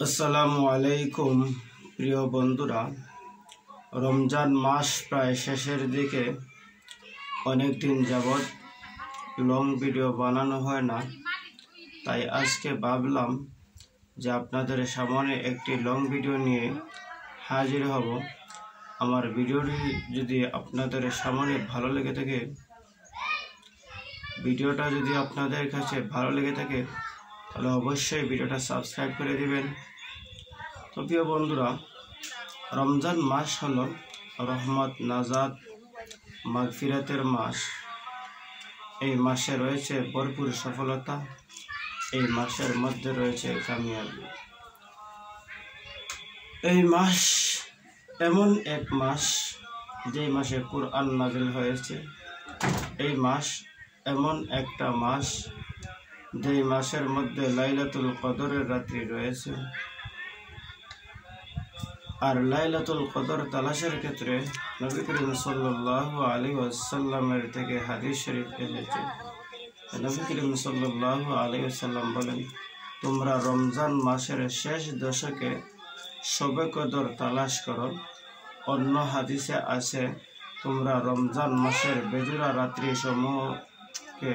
আসসালামু আলাইকুম প্রিয় বন্ধুরা, রমজান মাস প্রায় শেষের দিকে। অনেক দিন যাবৎ লং ভিডিও বানানো হয় না, তাই আজকে ভাবলাম যে আপনাদের সামনে একটি লং ভিডিও নিয়ে হাজির হব। আমার ভিডিওটি যদি আপনাদের সামনে ভালো লেগে থাকে, ভিডিওটা যদি আপনাদের কাছে ভালো লেগে থাকে তাহলে অবশ্যই ভিডিওটা সাবস্ক্রাইব করে দিবেন। তো প্রিয় বন্ধুরা, রমজান মাস হলো রহমত, নাজাত, মাগফিরাতের মাস। এই মাসে রয়েছে ভরপুর সফলতা, এই মাসের মধ্যে রয়েছে কামিয়াবি। এই মাস এমন এক মাস যে মাসে কুরআন নাযিল হয়েছে। এই মাস এমন একটা মাস যে মাসের মধ্যে লাইলাতুল কদরের রাত্রি রয়েছে। আর লাইলাতুল কদর তালাশের ক্ষেত্রে নবী করিম সাল্লাল্লাহু আলাইহি ওয়াসাল্লামের থেকে হাদিস শরীফ এসেছে। নবী করিম সাল্লাল্লাহু আলাইহি ওয়াসাল্লাম বলেন, তোমরা রমজান মাসের শেষ দশকে শবে কদর তালাশ করো। অন্য হাদিসে আছে, তোমরা রমজান মাসের বেজুরা রাত্রি সমূহকে,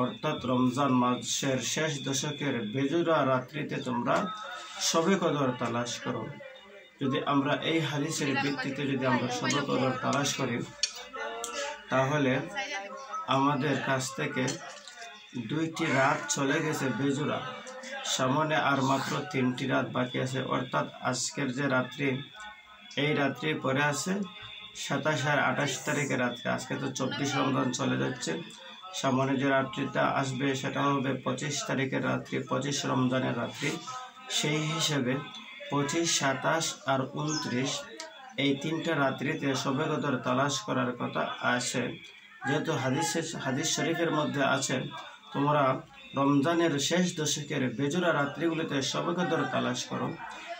অর্থাৎ রমজান মাসের শেষ দশকের বেজুরা রাত্রিতে তোমরা শবে কদর তালাশ করো। যদি আমরা এই হাদিসের ভিত্তিতে যদি আমরা শবে কদর তালাশ করি, তাহলে আমাদের কাছ থেকে 2টি রাত চলে গেছে বেজুরা, সামনে আর মাত্র 3টি রাত বাকি আছে। অর্থাৎ আজকের যে রাত্রি, এই রাত্রি পরে আছে 27 আর 28 তারিখের রাত্রি। আজকে তো 24 রমজান চলে যাচ্ছে, সামনে যে রাত্রিটা আসবে সেটা হবে 25 তারিখের রাত্রি, 25 রমজানের রাত্রি। সেই হিসেবে 25, 27 আর 29 এই 3টা রাত্রিতে শবে কদর তালাশ করার কথা আছে। যেহেতু হাদিস শরীফের মধ্যে আছে, তোমরা রমজানের শেষ দশকের বেজুরা রাত্রিগুলিতে শবে কদর তালাশ করো,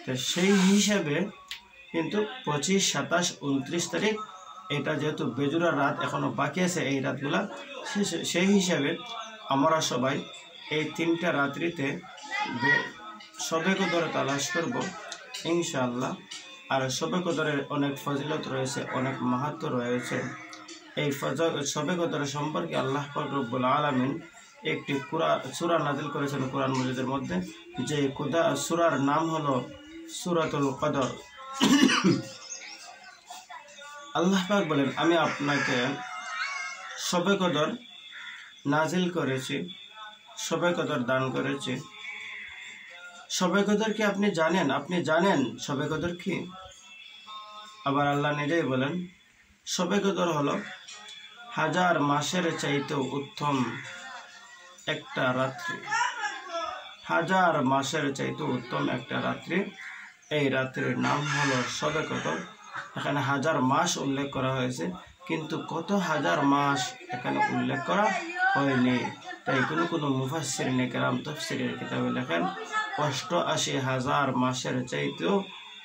তো সেই হিসাবে কিন্তু 25, 27, 29 তারিখ এটা যেহেতু বেজুরা রাত এখনো বাকি আছে, এই রাতগুলা, সেই হিসাবে আমরা সবাই এই 3টা রাত্রিতে শবে কদর তালাশ করব ইনশাআল্লাহ। আর শবে কদরের অনেক ফজিলত রয়েছে, অনেক মাহাত্ম্য রয়েছে। এই শবে কদর সম্পর্কে আল্লাহ পাক রব্বুল আলামিন একটি সূরা নাযিল করেছেন কোরআন মাজিদের মধ্যে, যে সূরার নাম হলো সূরাতুল কদর। আল্লাহ পাক বলেন, আমি আপনাকে শবে কদর নাযিল করেছি, শবে কদর দান করেছি। শবে কদর কি আপনি জানেন? আপনি জানেন শবে কদর কি? আবার আল্লাহ নিজেই বলেন, শবে কদর হলো 1000 মাসের চাইতেও উত্তম একটা রাত্রি। 1000 মাসের চাইতে উত্তম একটা রাত্রি। এই রাত্রির নাম হলো শবে কদর। এখানে 1000 মাস উল্লেখ করা হয়েছে, কিন্তু কত হাজার মাস এখানে উল্লেখ করা হয়নি। তাই কোনো মুফাসসিরিনে কেরাম তাফসীরের কিতাবে লেখেন 88,000 মাসের চাইতেও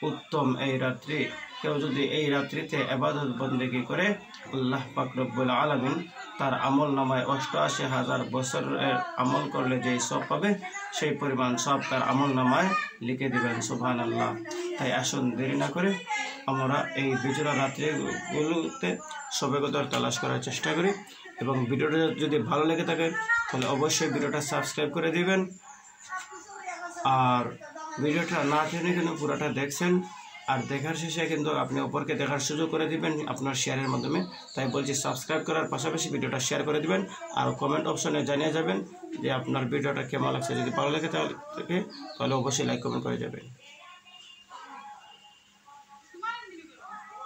উত্তম এই রাত্রি। কেউ যদি এই রাত্রিতে ইবাদত বন্দেগী করে, আল্লাহ পাক রব্বুল আলামিন তার আমল নামায় 88,000 বছরের আমল করলে যেই সব পাবে, সেই পরিমাণ সব তার আমল নামায় লিখে দিবেন। সুবহানাল্লাহ। তাই আসুন দেরি না করে আমরা এই বেজুরা রাত্রিগুলোতে শবে কদর তালাশ করার চেষ্টা করি। এবং ভিডিওটা যদি ভালো লেগে থাকে তাহলে অবশ্যই ভিডিওটা সাবস্ক্রাইব করে দিবেন। আর ভিডিওটা না টেনে কিন্তু পুরোটা দেখছেন, আর দেখার শেষে কিন্তু আপনি অপরকে দেখার সুযোগ করে দিবেন আপনার শেয়ারের মাধ্যমে। তাই বলছি, সাবস্ক্রাইব করার পাশাপাশি ভিডিওটা শেয়ার করে দিবেন, আর কমেন্ট অপশনে জানিয়ে যাবেন যে আপনার ভিডিওটা কেমন লাগছে। যদি ভালো লাগে তাহলে অবশ্যই লাইক কমেন্ট করে যাবেন।